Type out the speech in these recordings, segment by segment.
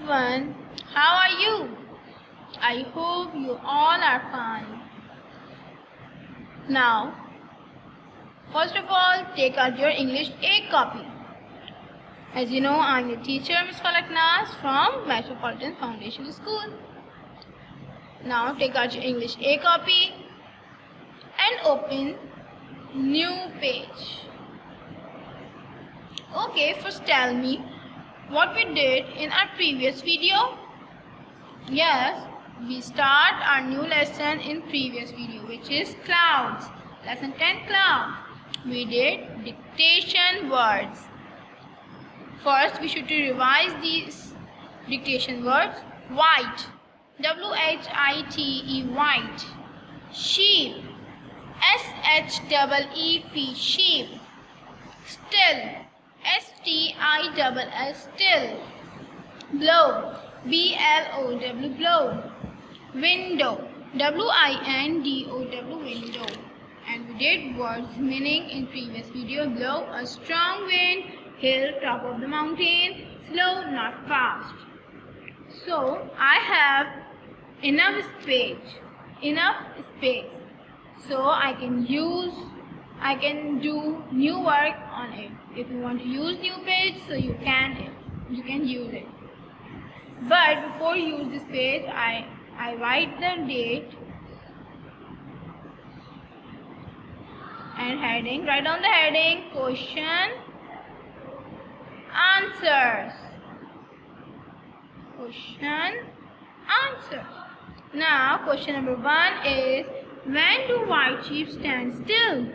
everyone, how are you? I hope you all are fine. Now, first of all, take out your English A copy. As you know, I'm your teacher, Ms. Falak Nas from Metropolitan Foundation School. Now, take out your English A copy and open new page. Okay, first tell me what we did in our previous video. Yes, we start our new lesson in previous video, which is clouds. Lesson 10, clouds. We did dictation words. First, we should revise these dictation words. White, W-H-I-T-E, white. Sheep, S-H-E-E-P, sheep. Still, S-T-I-S-S, still. Blow, B-L-O-W, blow. Window, W-I-N-D-O-W, window. And we did words meaning in previous video. Blow, a strong wind. Hill, top of the mountain. Slow, not fast. So I have enough space. So I can do new work on it. If you want to use new page, so you can use it. But before you use this page, I write the date and heading. Write down the heading, question, answers. Question, answers. Now, question number 1 is, when do white sheep stand still?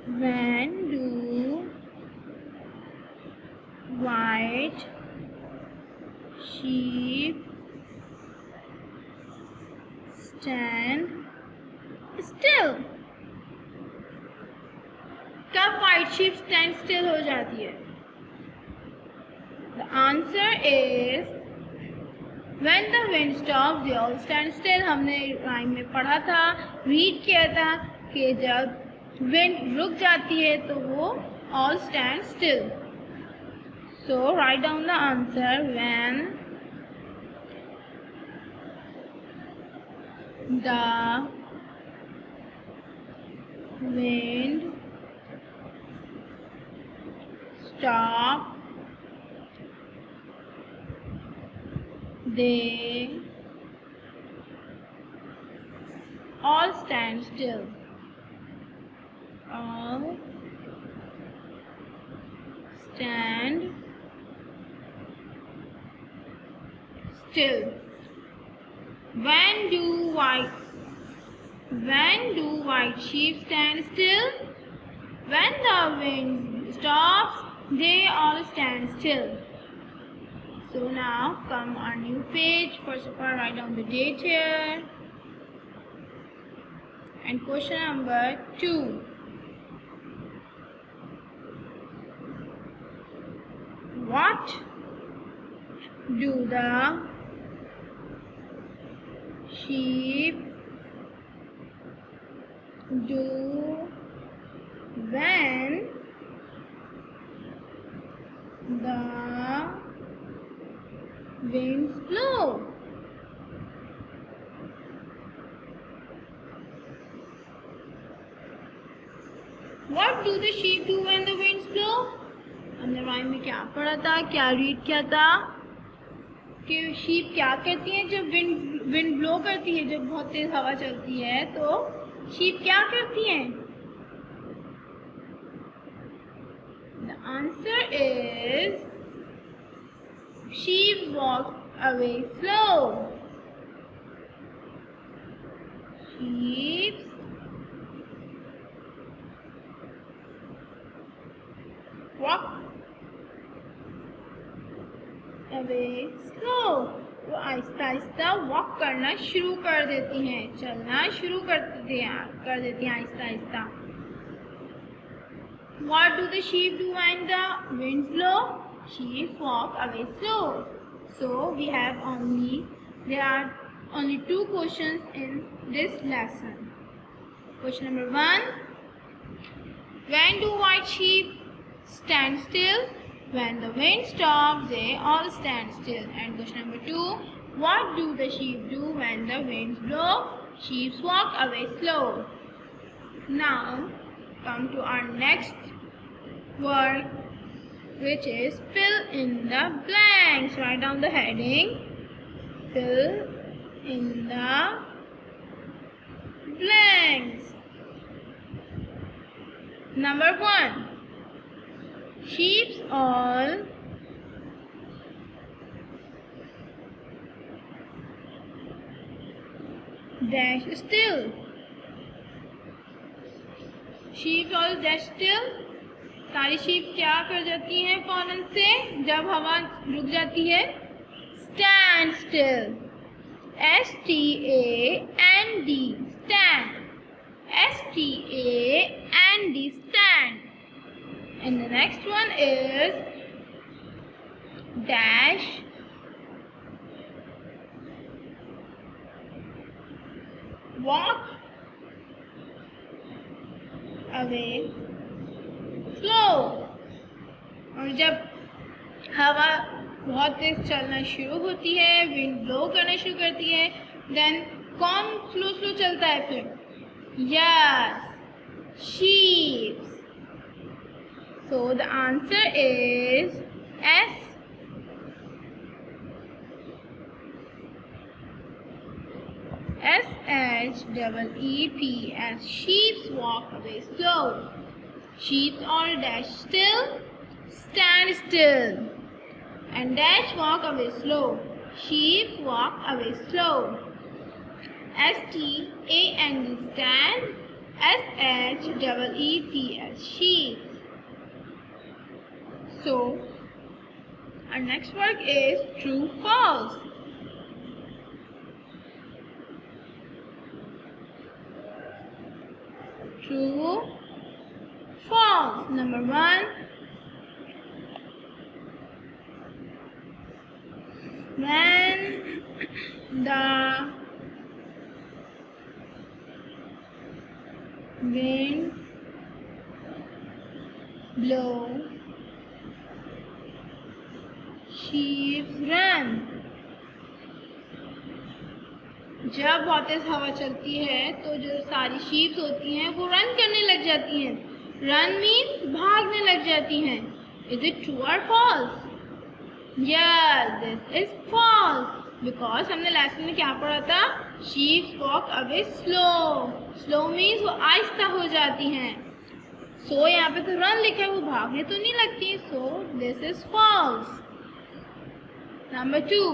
When do white sheep stand still? कब white sheep stand still हो जाती है? The answer is when the wind stops, they all stand still. हमने rhyme में पढ़ा था, read किया था कि जब wind रुक जाती है तो वो all stand still. So write down the answer, when the wind stops, they all stand still. All stand still. When do white sheep stand still? When the wind stops, they all stand still. So now come our new page. First of all, write down the date here. And question number 2. What do the sheep do when the winds blow? What do the sheep do when the winds blow? हमने rhyme में क्या पढ़ा था, क्या read किया था कि sheep क्या कहती हैं जब विंड ब्लो करती है, जब बहुत तेज हवा चलती है तो शीप क्या करती हैं? The answer is sheep walk away slow. Sheep walk away slow. वो आहिस्ता आहिस्ता वॉक करना शुरू कर देती हैं, चलना शुरू कर देती हैं Aahista Aahista. What do the sheep do when the winds blow? Sheep walk away slow. So there are only 2 questions in this lesson. Question number 1. When do white sheep stand still? When the wind stops, they all stand still. And question number 2. What do the sheep do when the winds blow? Sheep walk away slow. Now, come to our next word, which is fill in the blanks. Write down the heading. Fill in the blanks. Number 1. Sheeps all dash still. Sheep all dash still. सारी sheep क्या कर जाती हैं फौरन से जब हवा रुक जाती है? Stand still. S-T-A-N-D. Stand. S-T-A-N-D. Stand. And the next one is dash walk away slow. और जब हवा बहुत तेज चलना शुरू होती है, विंड ब्लो करना शुरू करती है, देन कौन स्लो स्लो चलता है फिर? Yes, sheeps. So the answer is S-H-E-E-P-S. Sheeps walk away slow. Sheep all dash still, stand still, and dash walk away slow. Sheep walk away slow. S-T-A-N-D. Stand. S-H-E-E-P-S. Sheep. So, our next word is true, false. True, false. Number 1. When the winds blow, sheep run. जब बहुत तेज हवा चलती है तो जो सारी sheeps होती हैं वो रन करने लग जाती हैं. रन मीन्स भागने लग जाती हैं. इज इट ट्रू और false? Yes, this is false. Because हमने लेसन में क्या पढ़ा था? Sheeps walk away slow. Slow means वो आहिस्ता हो जाती हैं. सो यहाँ पे तो रन लिखा है, वो भागने तो नहीं लगती. So this is false. Number 2.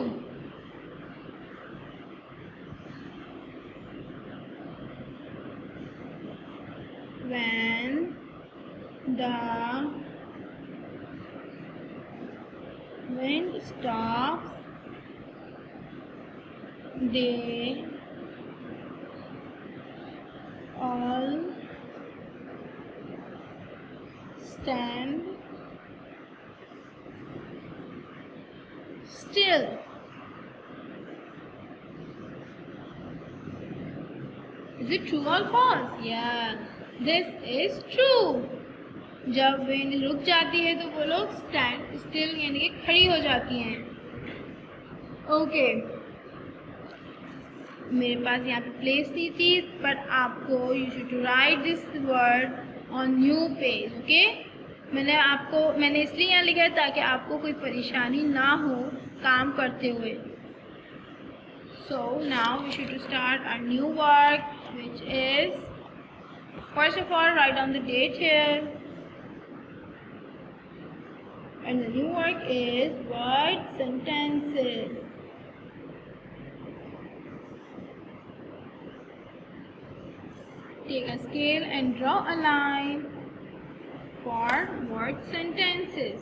When the wind stops, they all stand still. Is it true or false? Yeah, this is true. जब विंड रुक जाती है तो वो लोग स्टैंड स्टिल यानी कि खड़ी हो जाती हैं. ओके, मेरे पास यहाँ पे प्लेस नहीं थी, पर आपको you should write this word on new page. Okay, मैंने इसलिए यहाँ लिखा है ताकि आपको कोई परेशानी ना हो काम करते हुए. So now we should start our new work, which is, first of all, write down the date here. And the new work is word sentences. Take a scale and draw a line for word sentences.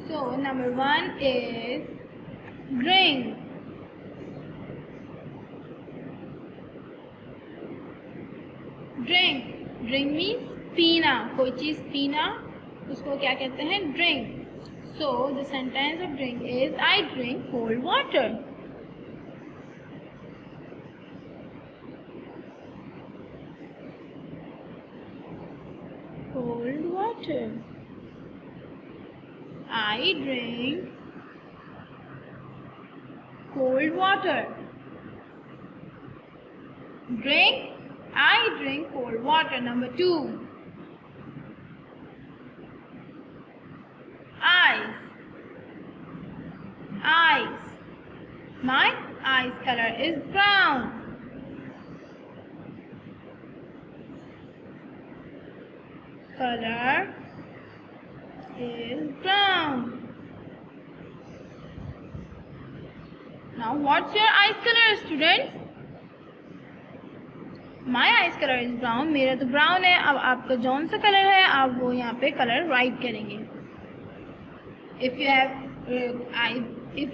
So number 1 is drink. Drink. Drink means पीना. कोई चीज़ पीना उसको क्या कहते हैं? Drink. So the sentence of drink is I drink cold water. Cold water. I drink cold water. Drink. I drink cold water. Number 2. Eyes. Eyes. My eyes color is brown. Color is brown. Now what's your eyes color, students? My eyes color is brown. मेरा तो brown है. अब आपका जौन सा colour है आप वो यहाँ पे कलर राइट करेंगे. If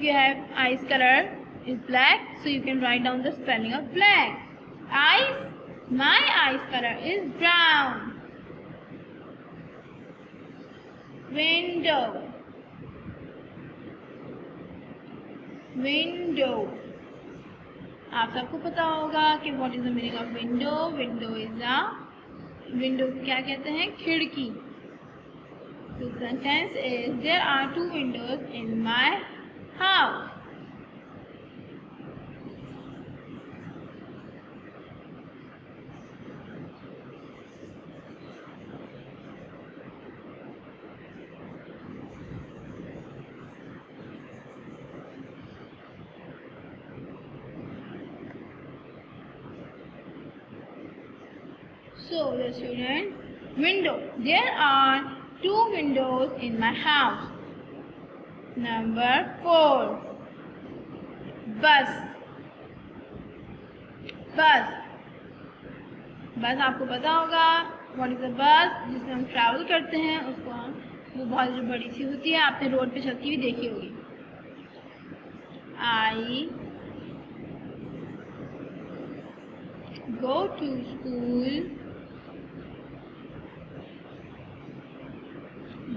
you have eyes color is black, so you can write down the spelling of black. Eyes. My eyes color is brown. Window. Window. आप सबको पता होगा कि what is the meaning of window. Window is a window क्या कहते हैं? खिड़की. The sentence is there are 2 windows in my house. So the student, window. There are 2 windows in my house. Number 4. Bus. Bus. बस आपको पता होगा what is a bus, जिसमें हम ट्रैवल करते हैं उसको हम वो बहुत बड़ी सी होती है. आपने रोड पे चलती हुई देखी होगी. I go to school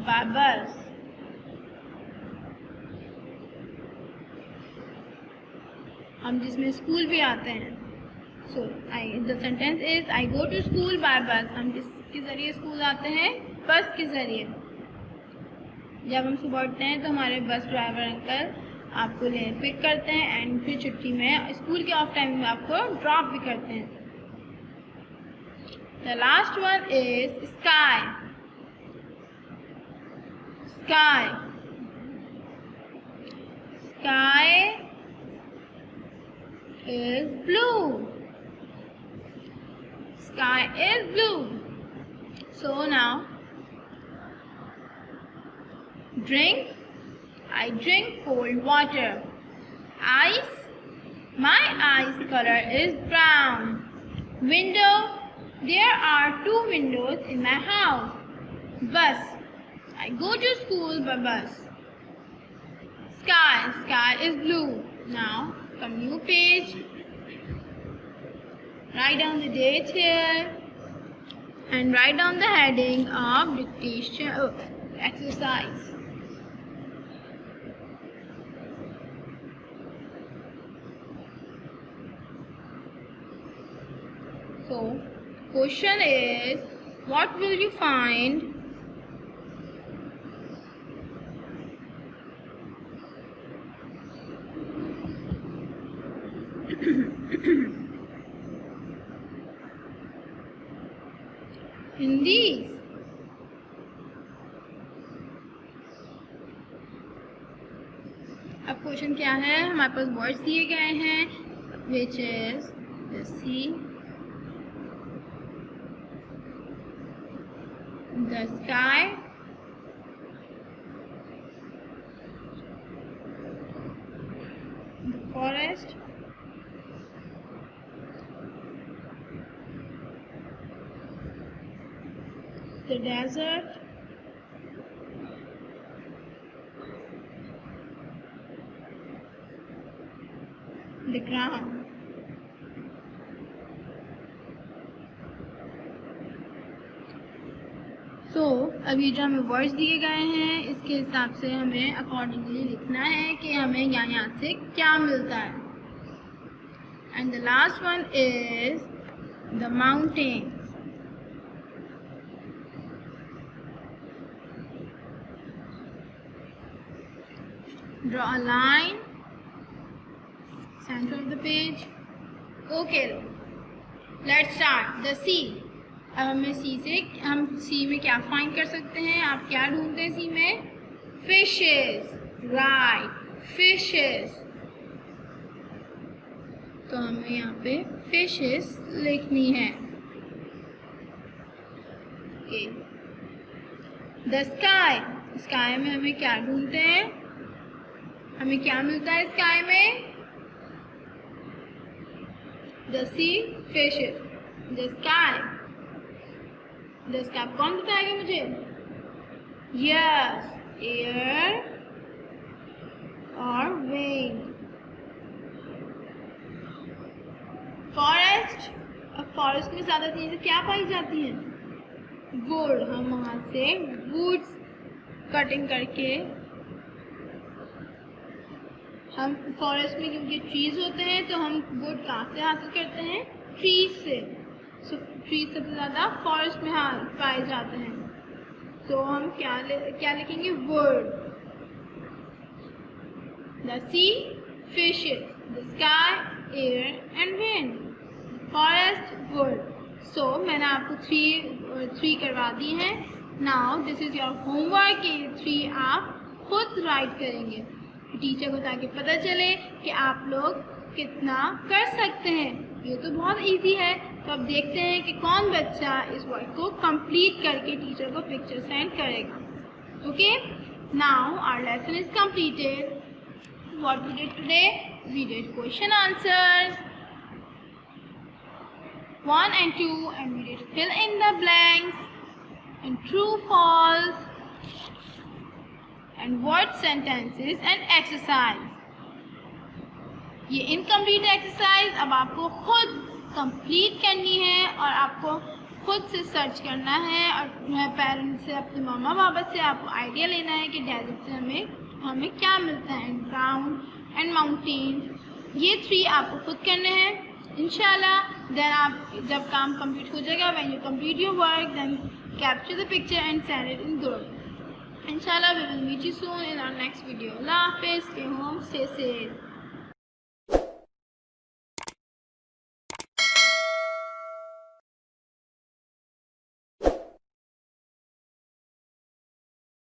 by bus. हम जिसमें स्कूल भी आते हैं. So the sentence is I go to school by bus. हम जिसके ज़रिए स्कूल आते हैं बस के ज़रिए. जब हम सुबह उठते हैं तो हमारे बस ड्राइवर अंकल आपको पिक करते हैं एंड फिर छुट्टी में स्कूल के ऑफ टाइम में आपको ड्रॉप भी करते हैं. The last one is sky. Sky. Sky is blue. Sky is blue. So now, drink. I drink cold water. Eyes. My eyes color is brown. Window. There are 2 windows in my house. Bus. I go to school by bus. Sky. Sky is blue. Now, come new page. Write down the date here and write down the heading of dictation exercise. So, question is, what will you find in these? अब question क्या है? हमारे पास words दिए गए हैं which is the sea, the sky, the forest, the desert, the ground. So, अब ये जो हमें वर्ड्स दिए गए हैं इसके हिसाब से हमें अकॉर्डिंगली लिखना है कि हमें यहाँ से क्या मिलता है. And the last one is the mountain. draw a line center of the page. Okay, let's start the C. अब हमें हम C में क्या फाइंड कर सकते हैं? आप क्या ढूंढते हैं C में? Fishes, right, fishes. तो हमें यहाँ पे फिशेस लिखनी है। ओके, द स्काई, स्काई में हमें क्या ढूंढते हैं? हमें क्या मिलता है स्काई में? The sea fishes, the sky. The sky कौन बताएगा मुझे? यस, एयर और विंड। फॉरेस्ट, अब फॉरेस्ट में ज़्यादा चीज़ें क्या पाई जाती हैं? वुड। हम वहाँ से वुड्स कटिंग करके, हम फॉरेस्ट में क्योंकि ट्रीज होते हैं तो हम वुड कहाँ से हासिल करते हैं? ट्रीज से। सो ट्रीज सबसे ज़्यादा फॉरेस्ट में पाए जाते हैं। तो हम क्या लिखेंगे? Wood. The sea fishes, the sky air and wind, forest wood. So मैंने आपको थ्री करवा दी हैं। Now this is your homework. ये 3 आप खुद राइट करेंगे टीचर को, ताकि पता चले कि आप लोग कितना कर सकते हैं। ये तो बहुत इजी है। तो अब देखते हैं कि कौन बच्चा इस वर्क को कंप्लीट करके टीचर को पिक्चर सेंड करेगा। Okay, now our lesson is completed. What we did today? We did question answers 1 and 2, and we did fill in the blanks and true false and word sentences and exercise. ये incomplete exercise अब आपको खुद complete करनी है और आपको खुद से सर्च करना है और पेरेंट्स से, अपने मामा पापा से आपको आइडिया लेना है कि डेजर्ट से हमें क्या मिलता है, ग्राउंड एंड माउंटेन। ये 3 आपको खुद करने हैं इंशाल्लाह। देन आप जब काम कंप्लीट हो जाएगा, when you complete your work, then capture the picture and send it in group. इंशाल्लाह we will meet you soon in our next video. अल्लाह हाफिज़, स्टे होम, स्टे सेफ।